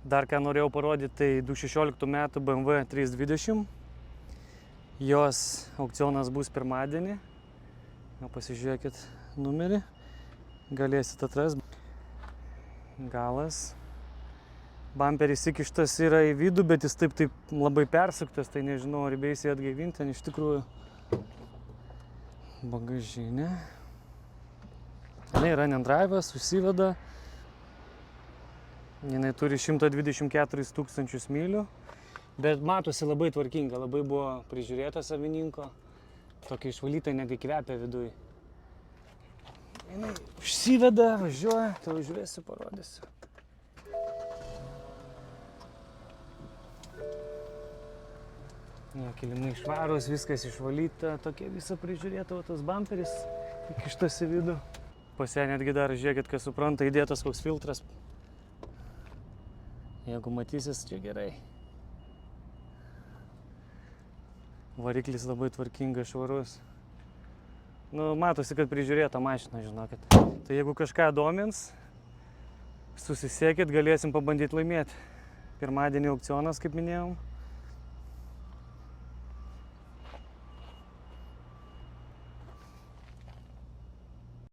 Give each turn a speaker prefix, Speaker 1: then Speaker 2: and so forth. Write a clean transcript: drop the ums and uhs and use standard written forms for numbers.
Speaker 1: Dar ką norėjau parodyti, tai 2016 metų BMW 320. Jos aukcionas bus pirmadienį. Pasižiūrėkit numerį. Galėsit atrasti. Galas. Bamperis įkištas yra į vidų, bet jis taip labai persuktas, tai nežinau, ar beis jį atgaivinti, ten iš tikrųjų bagažinė. Jinai run and drive'as, užsiveda. Jinai turi 124 tūkstančius mylių, bet matosi labai tvarkinga, labai buvo prižiūrėta savininko. Tokia išvalyta, negi kvepia viduj. Jinai užsiveda, važiuoja, tai užvėsiu, parodysiu. Kilimai švarūs, viskas išvalyta, tokia visa prižiūrėta, o tas bamperis įkištas į vidų. Pas ją netgi dar, žiūrėkit, kas supranta, įdėtas koks filtras. Jeigu matysis, čia gerai. Variklis labai tvarkingas, švarus. Matosi, kad prižiūrėta mašina, žinokit. Tai jeigu kažką domins, susisiekit, galėsim pabandyti laimėti. Pirmadienį aukcionas, kaip minėjom.